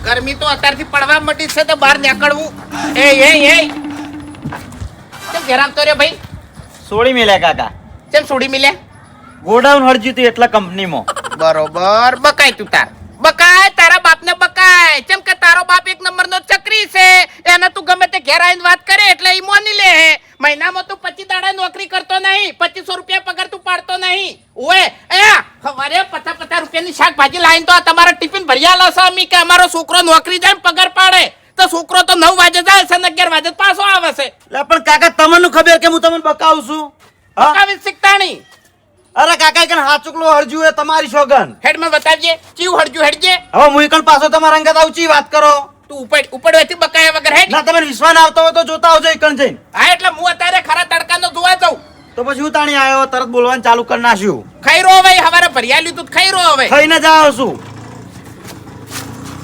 ગરમી તો અત્યારથી પડવા મટી છે તો બહાર નીકળવું. એ કેમ ઘેર આવતો રે ભાઈ? સોડી મેલ્યા કાકા. કેમ છોડી મિલ્યા? ગોડાઉન હરજ્યું હતું એટલા કંપનીમાં. બરોબર, બકાય તું તાર બકાય, તારા બાપને બકાય. કેમ કે તારો બાપ એક નંબરનો ચક્રી છે, એને તું ગમે તે ઘેર આવીને વાત કરે એટલે ઈ મોની લે. મહિનામાં તું 25 દાડા નોકરી કરતો નહીં, 2500 રૂપિયા પગાર તું પાડતો નહીં. ઓએ એ હવારે 50 રૂપિયાની શાકભાજી લાવીને તો આ તમારા ટિફિન ભરી આલો છો અમી કે અમારો છોકરો નોકરી જાય પગાર પાડે તો છોકરો તો 9 વાગે જાય છે ને 11 વાગે પાછો આવે છે. પણ કાકા તમને ખબર કે હું તમને બકાવું છું? બકાવી શીખતાણી. અરે કાકા કન હાચુકલો હરજ્યું એ તમારી સોગન. હેડ માં બતાવજે ચીવ હડજુ હેડજે. હવે હું કણ પાછો તમારા અંગત આવચી વાત કરો. તું ઉપડવેથી બકાયા વગર હેડ. ના તમે વિશ્વાસ આવતો હોય તો જોતા આવજો એકણ જઈને. હા એટલે હું અત્યારે ખરા તડકાનો જોવા જાઉં. તો પછી હું તાણી આવ્યો તરત બોલવાનું ચાલુ કરી નાખ્યું. ખાઈ રો ભાઈ, હવારે ભરિયાલ્યું તું ખાઈ રો હવે. ખાઈને જાવ છું.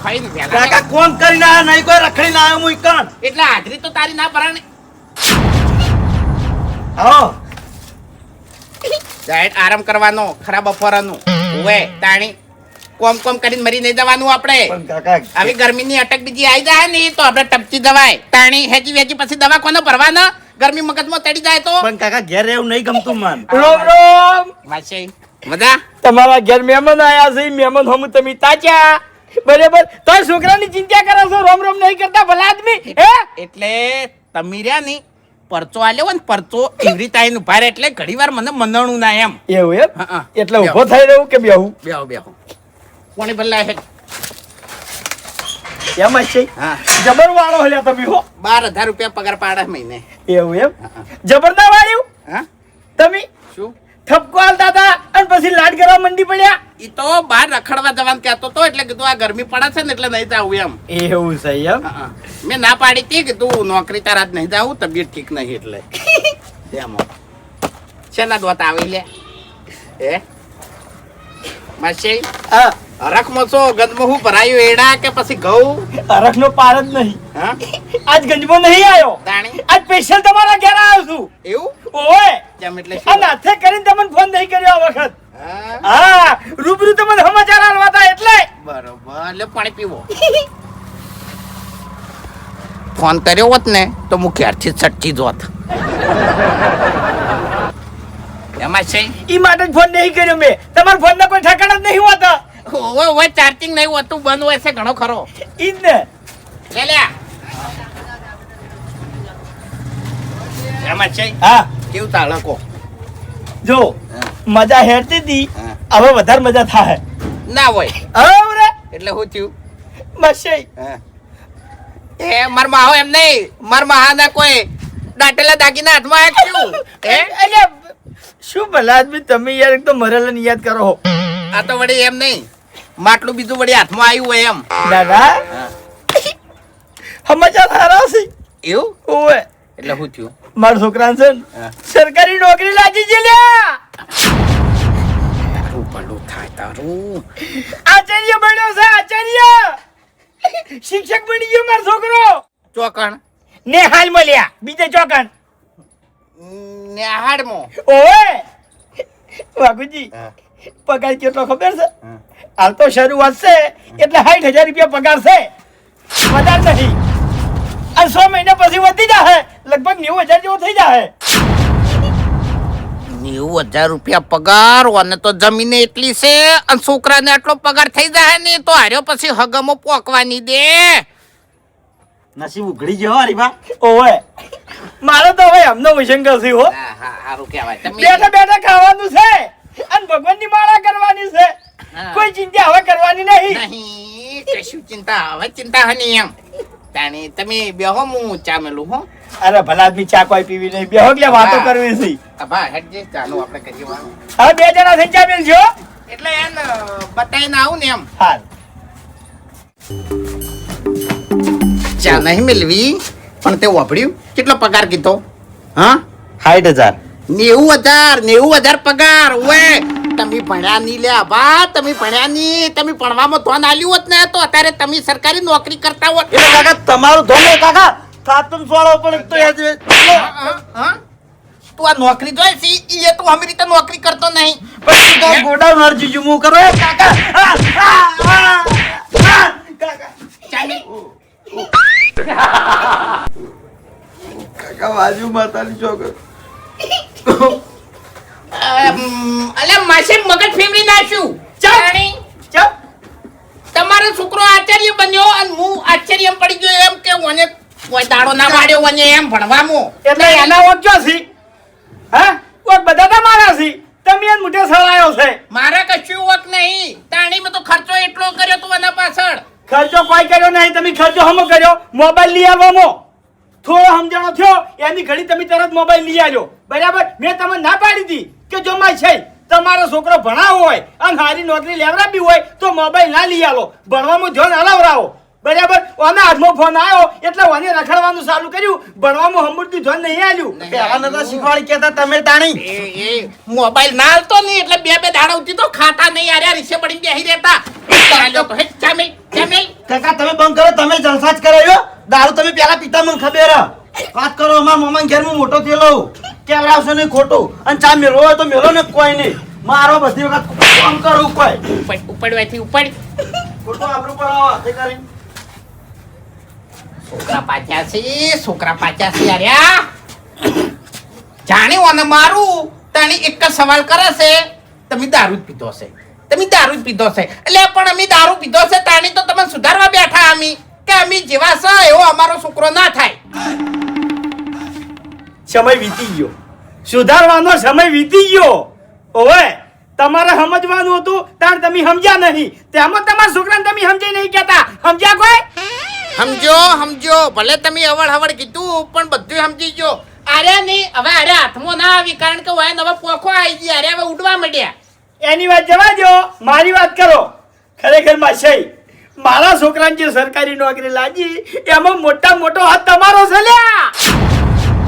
ખાઈને વેલા કાકા કોમ કરીને આયા નહીં કોઈ રખડીને આવ્યો હું એકણ. એટલે હાજરી તો તારી ના ભરાણે. આવો જાહેર આરામ કરવાનો, ખરા બપોરાનું. ઓએ તાણી કોમ કરીને મરી નહીં જવાનું આપણે. પણ કાકા આવી ગરમીની અટક બીજી આવી જાય ને તો આપણે ટપચી દવાય. તાણી હેજી વેજી પછી દવા કોને ભરવાના? ગરમી મગજમાં ચડી જાય તો. પણ કાકા ઘેર રહેવું નહીં ગમતું મન. રોમ વાસે મજા. તમારા ઘેર મહેમાન આયા છે, મહેમાન હમ તમે તાચ્યા બરાબર. તો છોકરાની ચિંતા કરો છો, રોમ રોમ નહીં કરતા ભલા આદમી હે. એટલે તમે રહ્યા ની પરચો આલ્યો હોય ને પરચો એવી રીતે આઈને ઉભા રહે એટલે ઘડીવાર મને મંદણું ના એમ. એવું એમ હા. એટલે ઉભો થઈ રહ્યું કે બેહું બેહો કોણી ભલ્લા હે. એમ જ છે. હા જબર વાળો હલ્યા તમે હો. 12,000 રૂપિયા પગાર પાડે મહિને. એવું એમ જબર ના વાળ્યું હા તમે શું ઠપકો આલતા હતા અને પછી લાડ કરવા મંડી પડ્યા. ઈ તો બહાર રખડવા જવાનું કહેતો તો એટલે કીધું આ ગરમી પડે છે ને એટલે નહીં જાવું એમ. એવું છે એમ. હા. મેં ના પાડી હતી કે તું નોકરી તારા જ નહીં જાવું, તબિયત ઠીક નહીં એટલે એમ. શેના દોત આવી લે હે માસી? હા હરખમાં છો ગંદમાં હું ભરાયું એડા કે પછી ઘઉં? અરખ નો પાર જ નહીં. હા આજ ગંજમાં નહીં આવ્યો, તાણી આજ સ્પેશિયલ તમારા ઘેર આવ્યો છું. એવું ઓય કેમ એટલે આ શું? નાથે કરીને તમને ફોન નહીં કર્યો આ વખત. હા, હા રૂબરૂ તમને સમાચાર આલવા હતા એટલે. બરોબર. લે પાણી પીવો. ફોન કર્યો હોત ને તો હું ઘેરથી સટકી જોત. એમાં છે ઈ માટે જ ફોન નહીં કર્યો મેં. તમારા ફોન ના કોઈ ઠેકાણા જ નહીં હોતા. ઓય ચાર્જિંગ નહીં હોતું, બંધ હોય છે ઘણો ખરો. ઈ જ ને. લે એમાં છે હા કેવું ચાલે કો? જો મજા હેરતી હતી, હવે વધારે મજા થાય. ના હોય હવે એટલે શું થયું? મશે એ માર માહો એમ નહીં, માર માહા ના કોઈ દાટેલા દાગીના હાથમાં આવ્યા ક્યું? હે એટલે શું ભલા આદમી તમે યાર એક તો મરેલા ની યાદ કરો. આ તો વળી એમ નહીં, માટલું બીજું વળી હાથમાં આવ્યું હોય એમ. દાદા સમાચાર સારા છે. એવું ઓવે એટલે શું થયું? મારા છોકરા છે ને હા. સરકારી નોકરી લાગી છે લ્યા. તારું ભલું થાય તારું. આચાર્ય બન્યો છે, આચાર્ય શિક્ષક બની ગયો મારો છોકરો. ચોકણ નેહાલ મળ્યા બીજે ચોકણ. નેહાડમાં ઓવે વાઘુજી હા. પગાર કેટલો ખબર છે? હા. હાલ તો શરૂઆત છે એટલે 60,000 રૂપિયા પગાર છે, વધારે નહીં. અને 6 મહિના પછી વધી જાય, લગભગ 90,000 જેવો થઈ જાય. 90,000 રૂપિયા પગાર અને તો જમીને એટલી છે અને છોકરાને આટલો પગાર થઈ જાય ને તો હાર્યો પછી હગમો પોકવાની દે. નસીબ ઉઘડી ગયો હરીબા. ઓવે મારે તો હવે એમનો વિશંકર છે હો. સારું કહેવાય. તમે બેઠા બેઠા ખાવાનું છે અને ભગવાનની માળા કરવાની છે. હા. કોઈ ચિંતા હવે કરવાની નહીં. નહીં કશું ચિંતા, હવે ચિંતા હની એમ. તાણી તમે બેહો, હું ચા મેલું હો. અરે ભલા આદમી ચા કોઈ પીવી નહીં, બેહો એટલે વાતો હા. કરવી છે. અભા હેડજે ચાલો આપણે કરીએ વાત. હવે 2 જણા થઈ ચા પીજો. એટલે એમ બતાવીને આવું ને એમ. હાલ ચા નહીં મેળવી પણ તે વાપર્યું કેટલો પગાર કીધો? હા 60,000. 90,000 પગાર. ઓએ તમે ભણ્યા નહીં લે બા, તમે ભણ્યા નહીં. તમે ભણવામાં ધોન આલ્યું હોત ને તો અત્યારે તમે સરકારી નોકરી કરતા હોત. એટલે કાકા તમારું ધોન નહીં કાકા. સાતમ સોળો પણ એક તો યાદ રહે. હા? તું આ નોકરી જોઈ છે એ તું અમી રીતે નોકરી કરતો નહીં. પણ ગોડાઉન હરજ્યું હું કરો કાકા. ચા રાજુ માતાની છોકરો અલ્યા માસે મગજ ફેરવી નાખ્યું ચાણી ચપ તમારો છોકરો આચાર્ય બન્યો અને હું આશ્ચર્ય પડી ગયો એમ કે મને કોઈ દાડો ના વાડ્યો મને એમ ભણવામાં એટલે એના ઓછો છી હા કોઈ બધા તમારા છી તમે એને મોટે સળાયો છે મારે કશું વક નહીં તાણી મેં તો ખર્ચો એટલો કર્યો તું એના પાછળ ખર્ચો કોઈ કર્યો નહીં તમે ખર્ચો હમો કર્યો મોબાઈલ લઈ આવવાનો થોડો સમજણો થયો એની ઘડી તમે તરત મોબાઈલ લઈ આવ્યો બરાબર મેં તમને ના પાડી હતી કે જો માય છે તમારો છોકરો ભણાવો હોય અને સારી નોકરી લેવડાવી હોય તો મોબાઈલ ના લઈ આલો ભણવામાં ધ્યાન હલાવરાવો બરાબર ઓના હાથમાં ફોન આવ્યો એટલે ઓને રખડવાનું ચાલુ કર્યું ભણવામાં હમુરતું ધ્યાન નહીં આલ્યું પહેલા નતા શીખવાડી કેતા તમે તાણી એ મોબાઈલ ના હાલતો નહીં એટલે બે દાડા ઉઠી તો ખાતા નહીં આર્યા રીસે પડીને બેહી રહેતા ચાલ્યો તો હે ચામેલ કાકા તમે બંધ કરો તમે જલસા જ કરાયો દારૂ તમે પેલા પીતા મને ખબર હે. વાત કરો અમારા મામા ઘેર હું મોટો થયેલો કેવડાવશો નહીં ખોટું અને ચા મેળવો હોય તો મેળો ને કોઈ નહીં મારો બધી વખત કામ કરવું કોઈ ઉપડવાથી ઉપડ ખોટું આપણું પર આવો તે કરી છોકરા પાછા છે આર્યા જાણે ઓને મારું તાણી એક જ સવાલ કરે છે તમે દારૂ જ પીધો છે એટલે પણ અમે દારૂ પીધો છે તાણી તો તમે સુધારવા બેઠા અમે કે અમે જેવા છે એવો અમારો છોકરો ના થાય સમય વીતી ગયો સુધારવાનો સમય વીતી ગયો ઓવે તમારે સમજવાનું હતું તાણ તમે સમજ્યા નહીં તેમાં તમારા છોકરાને તમે સમજી નહીં કહેતા સમજ્યા કોઈ સમજો ભલે તમે અવળ હવળ કીધું પણ બધું સમજી ગયો અરે નહીં હવે અરે હાથમાં ના આવી કારણ કે વાય નવા પોખો આવી ગયા અરે હવે ઉડવા માંડ્યા એની વાત જવા દો મારી વાત કરો ખરેખર માસી મારા છોકરાને જે સરકારી નોકરી લાગી એમાં મોટો હાથ તમારો છે લ્યા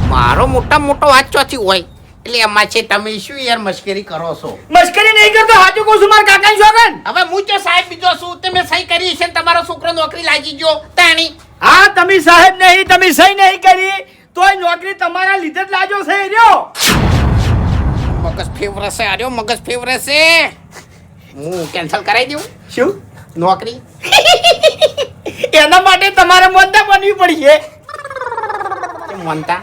મારો મોટો હાથ ચોથી હોય એટલે એમાં છે તમે શું યાર મશ્કરી કરો છો મશ્કરી નહીં કરતો હાચું કહું છું મારા કાકાની છોકરાને હવે હું તો સાહેબ બીજો છું તમે સહી કરી છે ને તમારો છોકરો નોકરી લાગી ગયો તાણી હા તમે સાહેબ નહીં તમે સહી નહીં કરી તોય નોકરી તમારા લીધે જ લાજો છે રહ્યો મગજ ફેવરે છે હું કેન્સલ કરાવી દઉં શું નોકરી એના માટે તમારે મોનતા બનવી પડી છે મનતા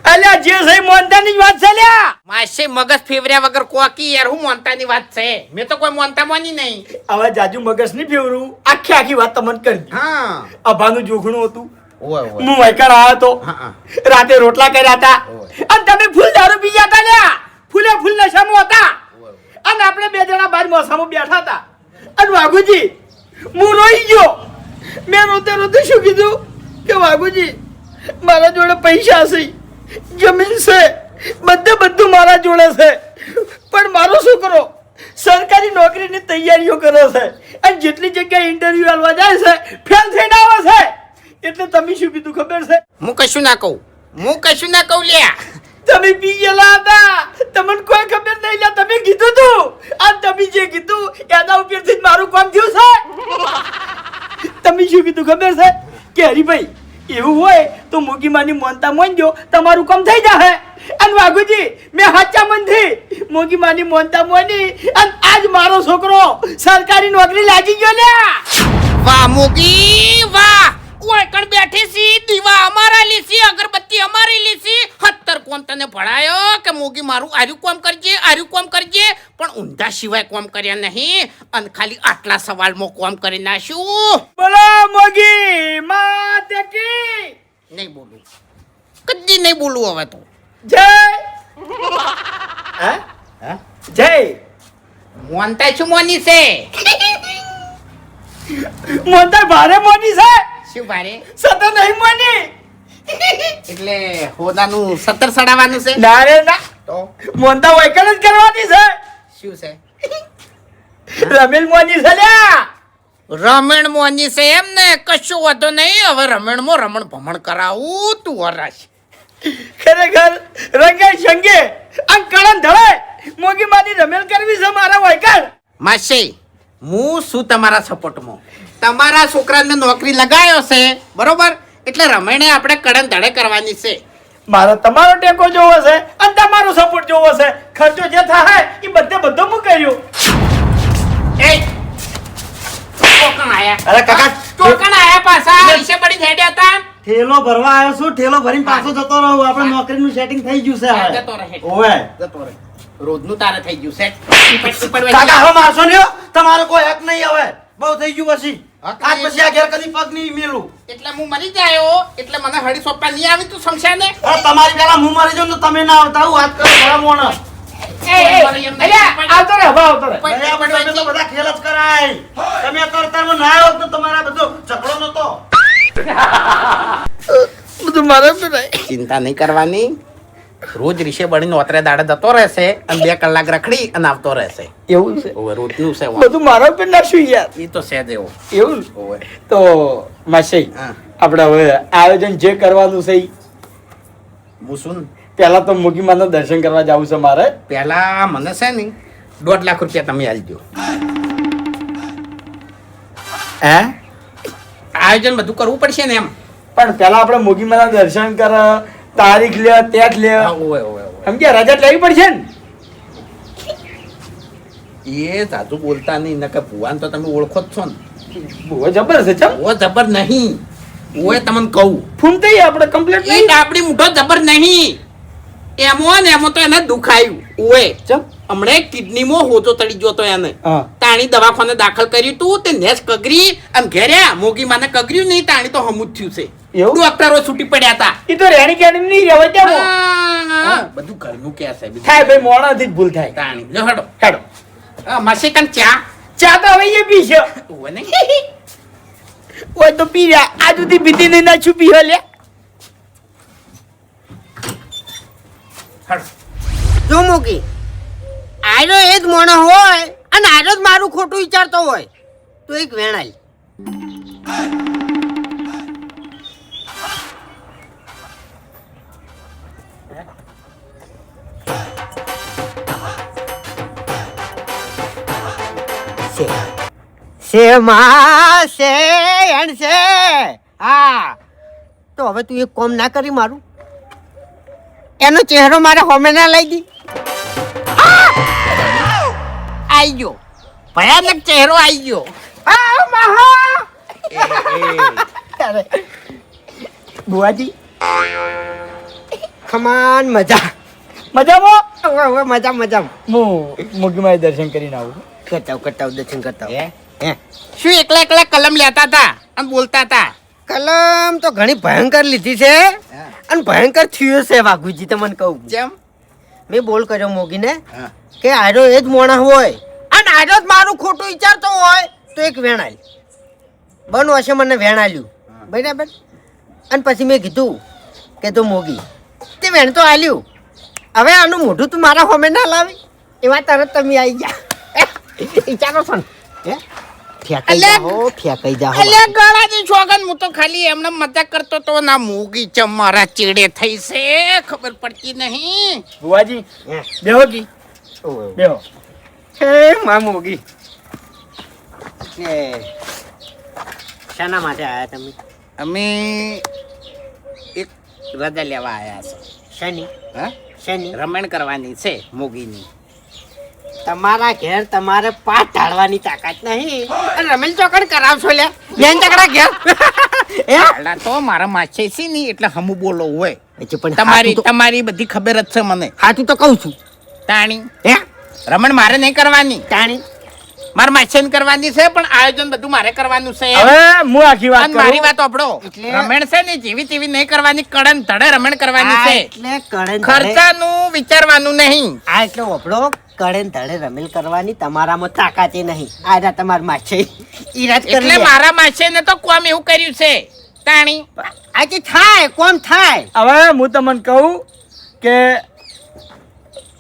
અલ્યા જે સહી મોનતાની જ વાત છે લ્યા માસે મગજ ફેવર્યા વગર કોકી યાર હું મોનતાની વાત છે મેં તો કોઈ મોનતા માની નહીં હવે જાજુ મગજ નહીં ફેવરું આખી વાત તમને કરી હા અભાનું જોખણું હતું ઓય હું વૈકણ આવ્યો હતો હા રાતે રોટલા કર્યા હતા અને તમે ફૂલ દારૂ પી ગયા હતા લ્યા ફૂલ નશામાં હતા અને આપણે બે જણા બાર મોસામાં બેઠા હતા અને વાઘુજી હું રોઈ ગયો મેં રોતે શું કીધું કે વાઘુજી મારા જોડે પૈસા છે જમીન છે બધું મારા જોડે છે પણ મારો છોકરો સરકારી નોકરીની તૈયારીઓ કરે છે અને જેટલી જગ્યાએ ઇન્ટરવ્યુ આલવા જાય છે ફેલ થઈને આવે છે એટલે તમે શું કીધું ખબર છે હું કશું ના કહું લ્યા તમે પી ગયેલા હતા તમને કોઈ ખબર નહીં લ્યા તમે કીધું તું આ તમે જે કીધું એના ઉપરથી જ મારું કામ થયું છે તમે શું કીધું ખબર છે કે હરીભાઈ એવું હોય તો મોગી માની મોનતા મોનજો તમારું કામ થઈ જશે અને વાઘુજી મેં હાચા મનથી મોગી માની મોનતા મોની અને આજ મારો છોકરો સરકારી નોકરી લાગી ગયો લ્યા વાહ મોગી વાહ ઓય કણ બેઠી સી દીવા અમારા લીસી અગરબત્તી અમારી લીસી 70 કોમ તને ભણાયો કે મોગી મારું આર્યું કોમ કરજે પણ ઊંધા સિવાય કોમ કર્યા નહીં અને ખાલી આટલા સવાલમાં કોમ કરી નાખ્યું બોલો મોગી માતે કી નહીં બોલું કદી નહીં બોલું હવે તો જય જય મોનતા છું મોની છે મોનતા ભારે મોની છે શું ભારે સતત નહીં મોની એટલે હોદાનું 17 સડાવવાનું છે ના રે ના તો મોનતા વૈકલ જ કરવાની છે શું છે રમેલ મોની છે લ્યા રમણ મોની છે એમ ને કશું વાંધો નહીં હવે રમણમાં રમણ ભમણ કરાવું તું વરાશ ખરેખર રંગે સંગે આ કળન ધળે મોગી માની રમેલ કરવી છે મારા વૈકલ માસી હું શું તમારા સપોર્ટમાં તમારા છોકરાને નોકરી લગાવ્યો છે બરોબર એટલે રમણે આપણે કડન ધડે કરવાની છે મારો તમારો ટેકો જોવો છે અને તમારો સપોર્ટ જોવો છે ખર્ચો જે થાય એ બધો હું કર્યો એ ટોકણ આયા અરે કાકા ટોકણ આયા પાછા ઈશે પડી હેડ્યા હતા ઠેલો ભરવા આવ્યો છું, ઠેલો ભરીને પાછો જતો રહું. આપણે નોકરીનું સેટિંગ થઈ ગયું છે હવે. જતો રહે. ઓવે. જતો રહે. રોજનું તારે થઈ ગયું સેટ. કાકા હવે મારશો નહીં હો. તમારો કોઈ હક નહીં હવે. બહુ થઈ ગયું પછી. હક આજ નહીં. પછી આ ઘેર કદી પગ નહીં મેલું. એટલે હું મરી જાયો એટલે મને હળી સોપા નહીં આવી તું સમશાને. અરે તમારી પેલા હું મરી જાઉં તો તમે ના આવતા. હું વાત કરો ભલા મોણસ. આવતો રે હવે આવતો રે. ગયા પછી અમે તો બધા ખેલ જ કરાય. તમે કરતામાં ના આવો તો તમારા બધો ઝઘડો નતો. બધું મારે તો નહીં. ચિંતા નહીં કરવાની. રોજ રીશે બળીને ઓતરે દાડે જતો રહેશે અને 2 કલાક રખડી અને આવતો રહેશે. એવું છે ઓવે રોજનું છે વા. બધું મારા ઉપર નાખ્યું યાર. ઈ તો છે જ એવો. એવું ને? ઓવે. તો માસી હા. આપણે હવે આયોજન જે કરવાનું છે ઈ હું શું પહેલા તો મોગીમાના દર્શન કરવા જવું છે મારે. પહેલા મને છે ને 1.5 લાખ રૂપિયા તમે આલજો. હે આયોજન બધું કરવું પડશે ને એમ. પણ પહેલા આપણે મોગીમાના દર્શન કર, તારીખ લે, ટેટ લે, હા, ઓવે ઓવે ઓવે. સમજ્યા? રજા લેવી પડશે ને. એ સાચું બોલતા નહીં નકર ભુવાન તો તમે ઓળખો જ છો ને. બહુ જબર છે ચમ. ઓ જબર નહીં. ઓએ તમને કહું ફૂમ થઈ આપણે કમ્પ્લીટ એ નહીં. ડાબડી મૂઠો જબર નહીં. એમો ને એમો તો એને દુખાયું. ઓએ ચમ. હમણે કિડનીમાં હોજો તળી ગયો તો એને. હા. તાણી દવાખાને દાખલ કર્યું તું તે નેસ કગરી અને ઘેર્યા મોગી માને કગર્યું નહીં તાણી તો હમું જ થયું છે. એવું? ડોક્ટરો છૂટી પડ્યા હતા. ઈ તો રેણી કેણી નહીં રહેવા દેવો. હા, બધું ઘરનું કે છે બીજું. થાય ભાઈ મોણાથી જ ભૂલ થાય. તાણી જો હેડો હેડો. માસી કન ચા ચા તો હવે એ પી છે. ઓવે ને ઓય તો પી રહ્યા. આ સુધી પીતી નહીં ના છુપી હો લે. હેડો. જો મૂકી આયરો એ જ મોણો હોય અને આયરો જ મારું ખોટું વિચારતો હોય તો એક વેણાય. માં છે એન છે. હા તો હવે તું એક કોમ ના કરી મારું એનો ચહેરો મારે હોમે ના લઈ દી. આઈ ગયો ભયાનક ચહેરો આઈ ગયો. અરે, બુઆજી ખમાન મજા મજામાં? હવે મજા મજા હું મોગીમાએ દર્શન કરીને આવું. કરતા દર્શન કરતા હે? હે શું એકલા એકલા કલમ લેતા હતા અને બોલતા હતા? કલમ તો ઘણી ભયંકર લીધી છે અને ભયંકર થયું છે વાઘુજી તમને કહું. જેમ મેં બોલ કર્યો મોગીને હા. કે આરો એ જ મોણા હોય અને આરો જ મારું ખોટું વિચારતો હોય તો એક વેણાય બન હશે મને વેણાલ્યું બરાબર. અને પછી મેં કીધું કે તું મોગી તે વેણ તો આલ્યું હવે આનું મોઢું તું મારા હોમે ના લાવી એવા તરત તમે આવી ગયા. વિચારો છો ને હે ફેંકાઈ જાઓ ફેંકાઈ જાઓ. અલ્યા ગળાની છોગન હું તો ખાલી એમને મજાક કરતો તો ના મોગી ચમ મારા ચેડે થઈ છે ખબર પડતી નહીં. બુઆજી હે. બેહો કી ઓય. બેહો. હે મા મોગી. એ શાના માટે આયા તમે? અમે એક રજા લેવા આવ્યા છે. શેની હા? શેની? રમણ કરવાની છે મોગીની. તમારા ઘેર તમારે પાટ ઢાળવાની તાકાત નહીં અને રમેલ ચોકડ કરાવશો લે બેન ચકડા ઘેર હે આલા તો મારા માછે છે નહીં એટલે હમું બોલો હોય. અચ્છા, પણ તમારી હાચું તો- તમારી બધી ખબર જ છે મને. હાચું તો કહું છું તાણી હે રમણ મારે નહીં કરવાની, તાણી મારે માછેન કરવાની છે પણ આયોજન બધું મારે કરવાનું છે. હવે હું આખી વાત અને મારી કરું. વાત ઓપડો એટલે- રમણ છે ને જેવી તેવી નહીં કરવાની, કડન ધડે રમણ કરવાની આ છે. એટલે કળન ધડે ખર્ચાનું વિચારવાનું નહીં. આ એટલે ઓપડો કળન ધડે રમેલ કરવાની તમારામાં તાકાતે નહીં. આ રહ્યા તમાર માછે ઈ રાત કરી એટલે લે. મારા માછેને તો કોમ એવું કર્યું છે તાણી. આજે થાય કોમ થાય હવે હું તમને કહું કે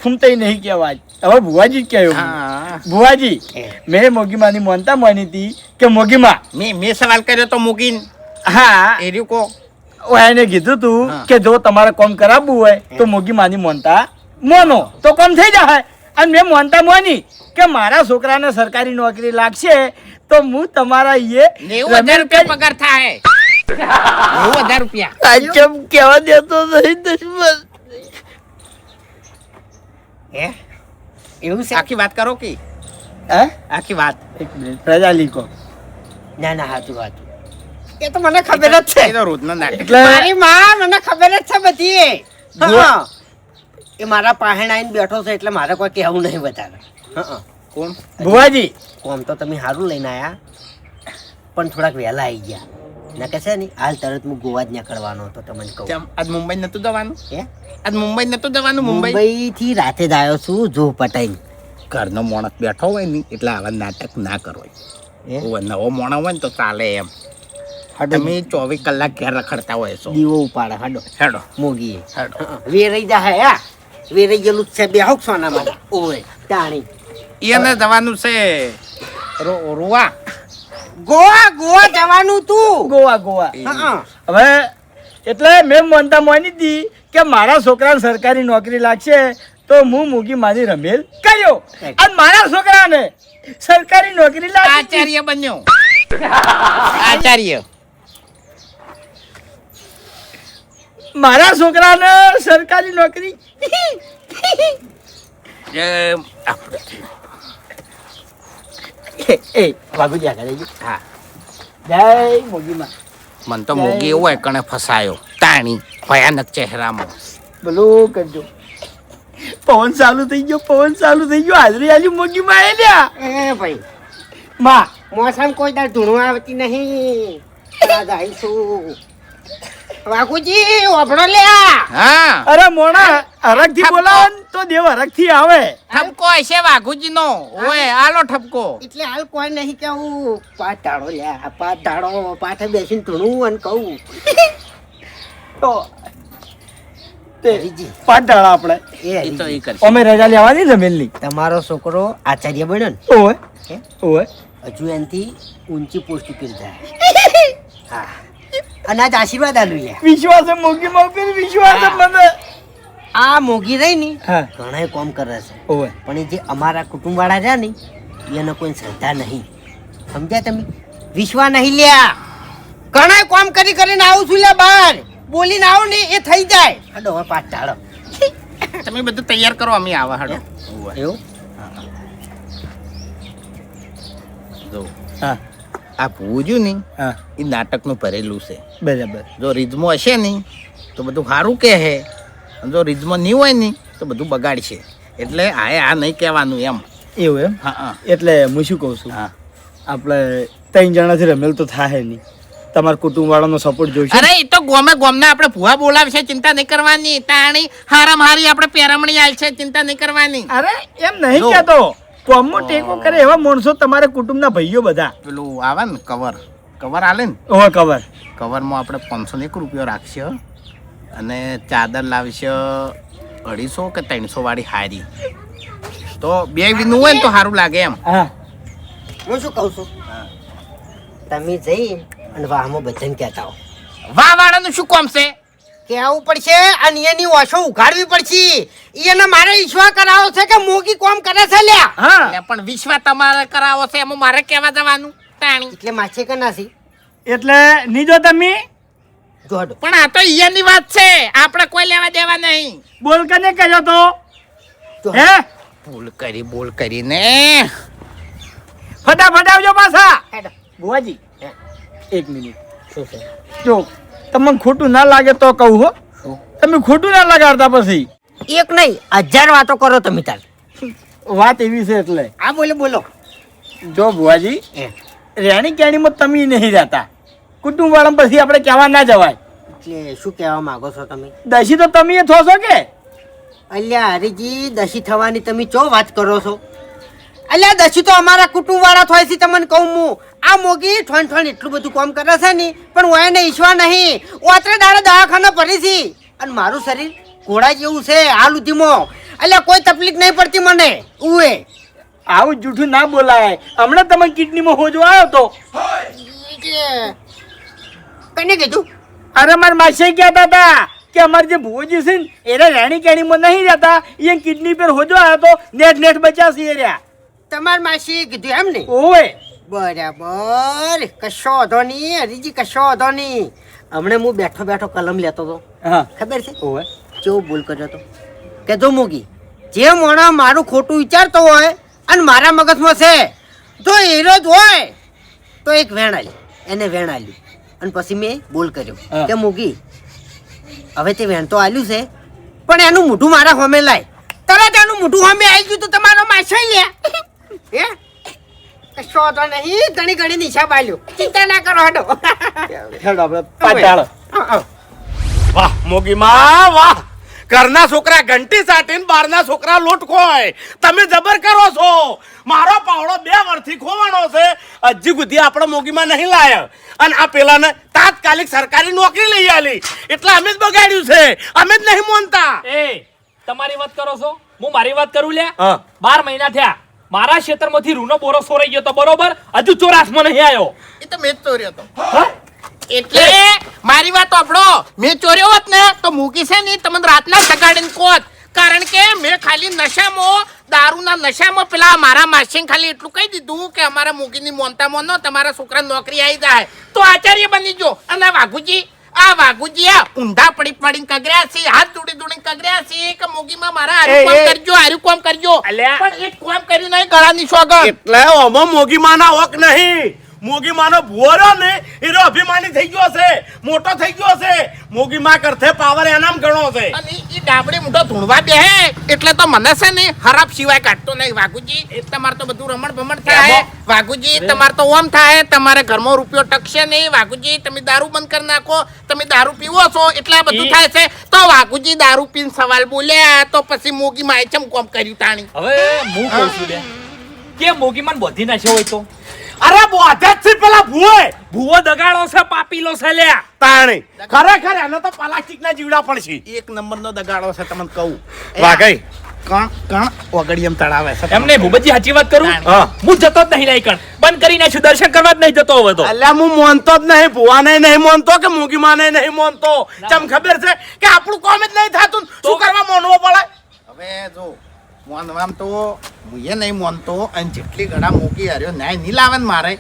ફૂમતાઈ નહીં કહેવાય. હવે ભુવાજી જ કહ્યું. હા. ભુવાજી મેં મોગીમાની મોનતા માની હતી કે મોગીમાં મેં સવાલ કર્યો તો મૂકીને હા એ રહ્યું કો એને કીધું તું હા. કે જો તમારે કોમ કરાવવું હોય તો મોગીમાની મોનતા મોનો તો કોમ થઈ જાય. અને મેં મોનતા મોની કે મારા છોકરાને સરકારી નોકરી લાગશે તો હું તમારા 90,000 રૂપિયા પગાર થાય. 90,000 રૂપિયા. કેમ કેવા દેતો નહીં દુશ્મન. હે એવું છે? આખી વાત કરો કે હે આખી વાત. એક મિનિટ પ્રજા લીકો ના ના હાચું હાચું એ તો મને ખબર જ છે. એ તો રોજનો નાટક. એટલે મારી માં મને ખબર જ છે બધી. હા. એ મારા પાહેણ આવીને બેઠો છે એટલે મારે કોઈ કહેવું નહીં વધારે. હા. કોણ? ભુવાજી કોમ તો તમે સારું લઈને આયા પણ થોડાક વહેલા આવી ગયા. ના કે છે ને હાલ તરત હું ગોવા જ નીકળવાનો હતો તમને કહું. કેમ આજ મુંબઈ નતું જવાનું? હે? આજ મુંબઈ નતું જવાનું? મુંબઈ મુંબઈ થી રાતે જ આવ્યો છું જો પટાઈ. ઘરનો માણસ બેઠો હોય ને એટલે આવા નાટક ના કરો. નવો માણસ હોય ને તો ચાલે એમ. તમે 24 કલાક ઘેર રખડતા હોય છો. દીવો ઉપાડે હાડો હેડો મોગી હેડો. વેરાઈ જા હે વેરાઈ ગયેલું છે બે હોક સોના માં ઓય તાણી એને જવાનું છે રોવા. ગોવા ગોવા જવાનું તું. ગોવા ગોવા. હા હવે એટલે મેં માનતા માની હતી કે મારા છોકરાને સરકારી નોકરી લાગશે તો હું મૂકી મારી રમેલ કર્યો અને મારા છોકરાને સરકારી નોકરી લાગી. આચાર્ય બન્યો. આચાર્ય. મારા છોકરાને સરકારી નોકરી એ વાગુજી આગળ આવી ગયું. હા, જય મોગીમાં. મન તો મોગી એવું હોય કણે ફસાયો તાણી ભયાનક ચહેરામાં. ભલું કરજો. પવન ચાલુ થઈ ગયો, પવન ચાલુ થઈ ગયો. હાજરી આલી મોગીમાં આલ્યા. એ ભાઈ માં મોસમ કોઈ દાળ ધૂણું આવતી નહીં. આજ આવીશું વાઘુજી ઓભળો લ્યા. હા, અરે મોણા હરખથી બોલાવો ને તો દેવ હરખથી આવે. ઠપકો હશે વાઘુજીનો. ઓય આલો ઠપકો. એટલે હાલ કોઈ નહીં કેવું પાઠ ધાડો લ્યા પાઠ ધાડો પાઠે બેસીને ધૂણું અને કહું તો તે હરીજી. પાટાળા આપણે એ એ તો હરીજી એ કરશે. અમે રજા લેવાની જમીનની. તમારો છોકરો આચાર્ય બન્યો ને ઓય હે? ઓય હજુ એનાથી ઊંચી પોસ્ટ ઉપર જાય. હા અને આજ આશીર્વાદ આલું લ્યા. વિશ્વાસ મોગીમાં ઉપર વિશ્વાસ મને. આ મોગી રહી ને હા ઘણા કોમ કરે છે ઓય પણ એ જે અમારા કુટુંબ વાળા રહ્યા ને એને કોઈ શ્રદ્ધા નહીં. સમજ્યા તમે? વિશ્વાસ નહીં લ્યા. ઘણા કોમ કરી કરીને આવું છું લ્યા બહાર બોલીને આવું ને એ થઈ જાય. હડો હવે પાછ ચાલો. તમે બધું તૈયાર કરો, અમે આવા હેડો. એવું જો હા આ ભૂજ્યું ને હા એ નાટકનું ભરેલું છે. બરાબર. જો રીઝમો હશે ને તો બધું સારું કહે છે, અને જો રીઝમો નહીં હોય ને તો બધું બગાડશે. એટલે આ નહીં કહેવાનું એમ. એવું એમ. હા હા એટલે હું શું કહું છું હા. આપણે 3 જણાથી રમેલ તો થાય નહીં. તમારા કુટુંબ વાળાનો સપોર્ટ જોઈશે. અરે એ તો ગોમના આપણે ભૂવા બોલાવશે, ચિંતા નહીં કરવાની. તાણી હારામ હારી આપણે પેરમણી આલ છે, ચિંતા નહીં કરવાની. અરે એમ નહીં જો. કહેતો. કોમનો ટેકો કરે એવા માણસો તમારા કુટુંબના ભાઈઓ બધા. પેલું આવે ને કવર આલે ને ઓહો કવર. કવરમાં આપણે 501 રૂપિયો રાખશે અને ચાદર લાવશે 250 કે 300 વાળી હારી. તો બે વિનું હોય ને તો સારું લાગે એમ. હા હું શું કહું છું તમે જઈ અને વાહમાં બધાને કહેતા હો. વાહ વાળાનું શું કોમ છે? કહેવું પડશે અને એની ઓછો ઉઘાડવી પડશે. એને મારે ઈશ્વર કરાવો છે કે મોગી કોમ કરે છે લ્યા. હા એટલે પણ વિશ્વાસ તમારે કરાવો છે એમાં મારે કહેવા જવાનું તાણી. એટલે માછે કે નાસી એટલે નીજો તમે જોડો. પણ આ તો ઈયાની વાત છે, આપણે કોઈ લેવા દેવા નહીં. બોલ કને કહ્યો તો હે બોલ કરીને ફટાફટ આવજો પાછા. હેડો. બુવાજી હે. 1 મિનિટ શું છે? જો તમને ખોટું ના લાગે તો કહું હો. શું? તમે ખોટું ના લગાડતા પછી. એક નહીં 1000 વાતો કરો તમે તાર. વાત એવી છે એટલે આ બોલો બોલો. જો બુવાજી હે. રેણી કેણીમાં તમે નહીં રહેતા. કુટુંબ વાળા પછી આપણે કહેવા ના જવાય. એટલે શું કહેવા માંગો છો તમે? દસી તો તમે થો છો કે અલ્યા હરીજી દશી થવાની તમે ચો વાત કરો છો? અલ્યા દશી તો અમારા કુટુંબ વાળા થાય છે તમને કહું હું. આ મોગી ઠણ એટલું બધું કામ કરે છે ને પણ હોય ને ઈશ્વર નહીં. ઓતરે દાડે દવાખાના ભરી છે અને મારું શરીર ઘોડા જેવું છે હાલ ઉધીમાં. અલ્યા કોઈ તકલીફ નહીં પડતી મને. ઉએ આવું જૂઠું ના બોલાય. હમણાં તમે કિડનીમાં હોજો આવ્યો તો. કને કીધું? અરે મારા માસી કહેતા હતા કે અમારે જે ભુવોજી છે ને એને રેણી કેણીમાં નહીં રહેતા, એ કિડની પર હોજો આવ્યો તો નેટ બચાવશે એ રહ્યા. તમાર માસી કીધું એમ ને? ઓય બરાબર. કશો વાંધો નહીં હરીજી, કશો વાંધો નહીં. હમણાં હું બેઠો કલમ લેતો હતો હા ખબર છે ઓય કેવો ભૂલ કર્યો તો કે જો મોગી જે મોણા મારું ખોટું વિચારતો હોય અને મારા મગજમાં છે જો હીરો જ હોય તો એક વેણ આલી એને વેણ આલ્યું અને પછી મેં બોલ કર્યો હા. કે મૂકી હવે તે વેણ તો આલ્યું છે પણ એનું મોઢું મારા હોમે લાય. તરત એનું મોઢું હોમે આવી ગયું તો તમારો માછો લે હે કશો તો નહીં ઘણી ઘણી નિશા બાલ્યો ચિંતા ના કરો હડો હેડ આપણે પાટાળ. વાહ મોગીમાં વાહ, ઘરના છોકરા ઘંટી સાટીને બહારના છોકરા લોટ ખોય. તમે જબર કરો છો. મારો પાવડો 2 વર્ષથી ખોવાનો છે, હજી સુધી આપણે મોગીમાં નહીં લાયા. અને આ પેલાને તાત્કાલિક સરકારી નોકરી લઈ આલી એટલે અમે જ બગાડ્યું છે, અમે જ નહીં માનતા. એ તમારી વાત કરો છો, હું મારી વાત કરું લે. હા. 12 મહિના થયા મારા ક્ષેત્રમાંથી રૂનો બોરો સોરાઈ ગયો તો બરોબર, હજુ ચોરાસમાં નહીં આવ્યો. એ તો મેં જ ચોર્યો હતો. એટલે મારી વાત સાંભળો, મેં ચોર્યો હોત ને તો મૂકી છે ને તમને રાતના જગાડીને કોત. કારણ કે મેં ખાલી નશામાં, દારૂના નશામાં પેલા મારા માસીને ખાલી એટલું કહી દીધું કે અમારા મૂકીની મોનતા મોનો તમારા છોકરા નોકરી આવી જાય તો આચાર્ય બની જો. અને વાઘુજી આ ઊંધા પડી પડીને કગર્યા છે, હાથ દોડી દોડીને કગર્યા છે કે મોગીમાં મારા હારું કામ કરજો. અલ્યા. પણ એક કામ કર્યું નહીં, ગળાની સોગંદ. એટલે ઓમાં મોગીમાના હક નહીં. મોગીમાનો ભુવરો ને એનો અભિમાની થઈ ગયો છે, મોટો થઈ ગયો છે. મોગીમા કરતે પાવર એનામ ઘણો છે. અને ઈ ડાબડી મૂઠો ધૂણવા બેહે એટલે તો મને છે ને ખરાબ સિવાય કાઢતો નહીં. વાઘુજી એ તમારે તો બધું રમણ ભમણ થાય. વાઘુજી તમારે તો ઓમ થાય, તમારે ઘરમાં રૂપિયો ટકશે નહીં. વાઘુજી તમે દારૂ બંધ કરી નાખો, તમે દારૂ પીવો છો એટલે આ બધું થાય છે. તો વાઘુજી દારૂ પીને સવાલ બોલ્યા તો પછી મોગી માએ ચમ કોમ કર્યું તાણી. હવે હું કહું છું લે કે મોગીમાન બોધી નાખ્યો હોય તો અરે બોધે જ છે પેલા ભુવોય. ભૂવો દગાડો છે, પાપીલો છે લે. તાણી ખરેખર એનો તો પ્લાસ્ટિકના જીવડા પણ છે. એક નંબરનો દગાડો છે તમને કહું. વાઘઈ કણ ઓગળી એમ તળાવે છે. એમને ભૂપતજી સાચી વાત કરું, હા. હું જતો જ નહીં લાયકણ, બંધ કરી નાખ્યું, દર્શન કરવા જ નહીં જતો હવે તો. અલ્યા હું મોનતો જ નહીં, ભુવાને નહીં મોનતો કે મોગીમાને નહીં મોનતો. ચમ ખબર છે કે આપણું કામ જ નહીં થાતું, શું કરવા મોનવો પડે? હવે જો મોનવામ તો હું એ નહીં મોનતો, અને જેટલી ગળા મોગી હાર્યો ન્યાય નહીં લાવે ને મારે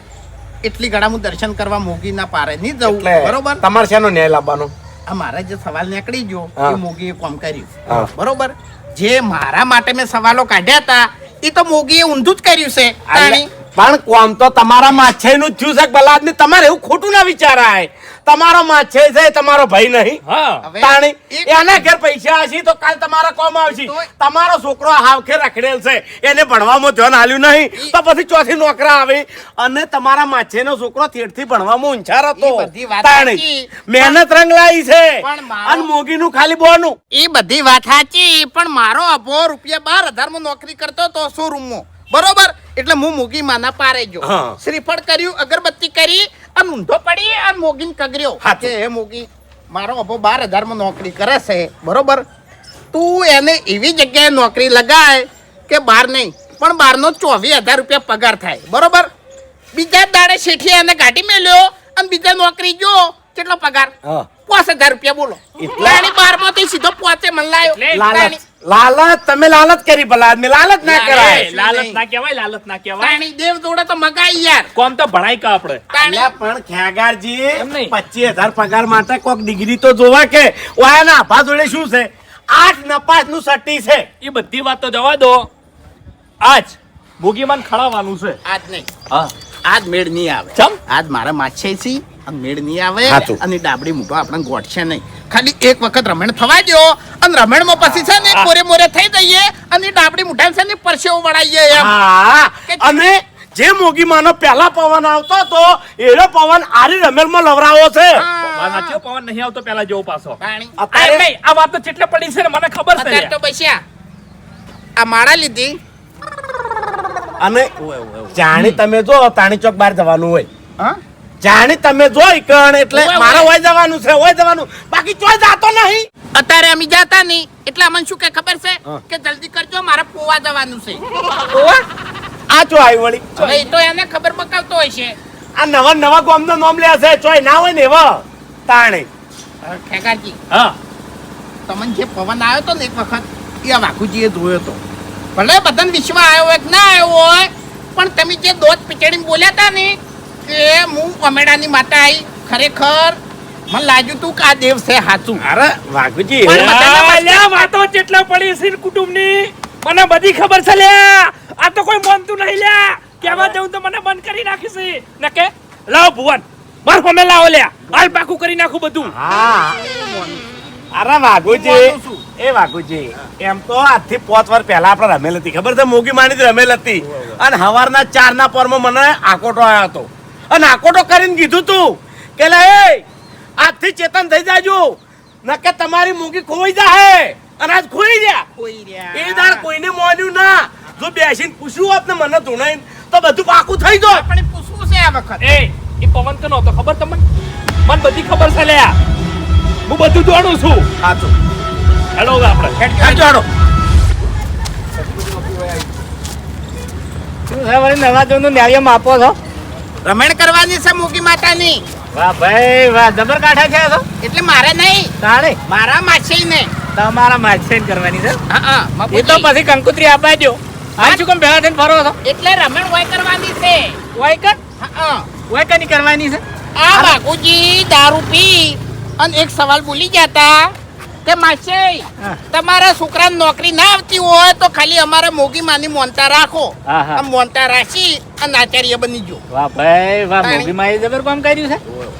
એટલી ગળા હું દર્શન કરવા મોગી ના પારે નહીં જવું. બરોબર. તમારે શેનો ન્યાય લાવવાનો? આ મારે જે સવાલ નીકળી ગયો હા. એ મોગીએ કોમ કર્યું. હા. બરોબર. જે મારા માટે મેં સવાલો કાઢ્યા હતા એ તો મોગીએ ઊંધું જ કર્યું છે તાણી. પણ કોમ તો તમારા માછે નું થયું છે બલાદ ને. તમારે એવું ખોટું ના વિચારાય. તમારો માછે છે, તમારો ભાઈ નહીં. હા. હવે તાણી એક- એના ઘેર પૈસા હશે તો કાલ તમારા કોમ આવશે. તોય- તમારો છોકરો હાવખે રખડેલ છે, એને ભણવામાં ધ્યાન આલ્યું નહીં તો પછી ચોથી નોકરા આવે. અને તમારા માછેનો છોકરો થેટથી ભણવામાં ઊંચાર હતો. ઈ બધી વાત તાણી સાચી. મહેનત રંગ લાવી છે. પણ મારો- અને મોગીનું ખાલી બોનું. એ બધી વાત સાચી, પણ મારો અભો ₹12,000 માં નોકરી કરતો તો શોરૂમમાં. બરોબર. એટલે હું મોગી માના પારે ગયો, હા. શ્રીફળ કર્યું, અગરબત્તી કરી અને ઊંધો પડી અને મોગીને કગર્યો. હાચું. કે હે મોગી, મારો અભો 12,000 માં નોકરી કરે છે. બરોબર. તું એને એવી જગ્યાએ નોકરી લગાય કે બહાર નહીં પણ બહારનો 24,000 રૂપિયા પગાર થાય. બરોબર. બીજા જ દાડે શેઠીએ એને ગાડી મેલ્યો અને બીજા નોકરી જો કેટલો પગાર? હા. 5,000 રૂપિયા. બોલો. એટલા? એટલે 12 સીધો 5 મન લાયો. લાલચ લાલચ તમે લાલચ કરી બલાદ ને. લાલચ ના કરાય. લાલચ ના કહેવાય, લાલચ ના કહેવાય. તાણી દેવ જોડે તો મગાઈ યાર. કોમ તો ભણાય કા આપણે. તાણી અલ્યા પણ ખ્યાગારજી એમ નહીં. 25,000 પગાર માટે કોક ડિગ્રી તો જોવા કે ઓયાના આભા જોડે શું છે? 8 નપાસ નું સટ્ટી છે. એ બધી વાત તો જવા દો, આજ મોગીમાન ખળાવવાનું છે. આજ નહીં, હા. આજ મેળ નહીં આવે. ચમ? આજ મારે માછે છે અને મેળ નહીં આવે. હાચું. અને ડાબડી મૂઠો આપણે ગોઠશે નહીં. ખાલી એક વખત રમણ થવા દો અને રમણમાં પછી છે ને મોરે મોરે થઈ જઈએ અને ડાબડી મૂઠા છે ને પરસેવો વળાઈએ એમ. હા. અને જે મોગીમાનો પહેલા પવન આવતો તો એનો પવન આરી રમેલમાં લવરાવો છે. પવન સાચો, પવન નહીં આવતો પેલા જેવો પાછો. તાણી આ એમ નહીં, આ વાત તો ચેટલે પડી છે ને મને ખબર છે અત્યારે તો લ્યા. બસ્યા આ માળા લીધી. અને જાણી તમે જો તાણી ચોક બહાર જવાનું હોય, હા જાણી તમે જો ઈકણ એટલે ઓય, મારે ઓય. હોય જવાનું છે, હોય જવાનું, બાકી ચોય જાતો નહીં. અત્યારે અમે જાતા નહીં એટલે અમને શું કે ખબર છે હા. કે જલ્દી કરજો મારે પોવા જવાનું છે. આ ચો આવી વળી. હવે એ તો એને ખબર બકાવતો હોય છે. આ નવા નવા ગામનો નામ લે છે, ચોય ના હોય ને એવા તાણી. ખેગાજી હા. તમને જે પવન આવ્યો તો ને એક વખત એ આ વાઘુજીએ જોયો તો. ભલે બધાને વિશ્વ આવ્યો હોય કે ના આવ્યો હોય પણ તમે જે દોત પીચડીને બોલ્યા હતા ને કે હું અમેડાની માતા આવી, ખરેખર મને લાગ્યું તું કે આ દેવ છે સાચું. અરે વાઘુજી પણ બધાને લ્યા, વાતો ચેટલા પડી છે કુટુંબની મને બધી ખબર છે લ્યા. આ તો કોઈ માનતું નહીં લ્યા. કેવા જવું તો મને બંધ કરી નાખી છે ને કે લાવ ભુવન માર હોમે લાવો લ્યા હાલ પાકું કરી નાખું બધું. હા અરે વાઘુજી એ વાઘુજી એમ તો આજથી 5 વર્ષ પહેલા આપણે રમેલ હતી ખબર છે મોગી માની રમેલ હતી અને સવારના 4 ના પરમાં મને આકોટો આવ્યો હતો અને આકોટો કરીને કીધું તું કે લે એ આજથી ચેતન થઈ જાજો નકે તમારી મોગી ખોઈ જાહે અને આજ ખોઈ ગયા એ દાડ કોઈને મોન્યું ના જો બેસીને પૂછ્યું હોત ને મને ધૂણાઈને તો બધું પાકું થઈ જાય. આપણે પૂછવું છે આ વખત. એ પવન કનો હતો ખબર તમને? મને બધી ખબર છે લ્યા, હું બધું જાણું છું. સાચું હેલો હવે આપણે જાણો નવાજોનું ન્યાયમ આપો છો રમણ કરવાની છે મોગી માતાની. વાહ ભાઈ વાહ જબર કાઠા છે તો એટલે મારે નહીં, તાણે મારા માછઈ ને. તમારા માછેન કરવાની છે હા એ તો પછી કંકુત્રી અપાઈ દો આ શું કેમ ભેગા થઈને ફરો છો એટલે રમણ હોય કરવાની છે. વાયકન હા વાયકની કરવાની છે આ બાપુજી દારૂ પી અને એક સવાલ ભૂલી જતા કે માછઈ હા. તમારા છોકરાને નોકરી ના આવતી હોય તો ખાલી અમારા મોગી માની મોનતા રાખો. હા, હા. આમ મોનતા રાખી અને આચાર્ય બની જો. વાહ ભાઈ વાહ તાણી. મોગી માએ જબર કામ કર્યું છે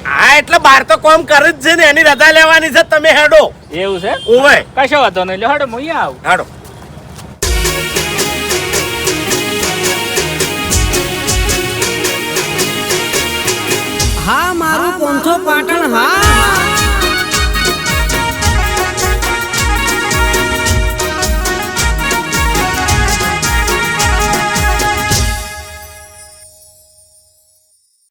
હા એટલે બાર તો કોમ કરે જ છે ને એની રજા લેવાની છે તમે હેડો એવું છે ઓવે કશો વાંધો નહીં લ્યો હડો હું આવું હેડો હા મારું પોંથો પાટણ હા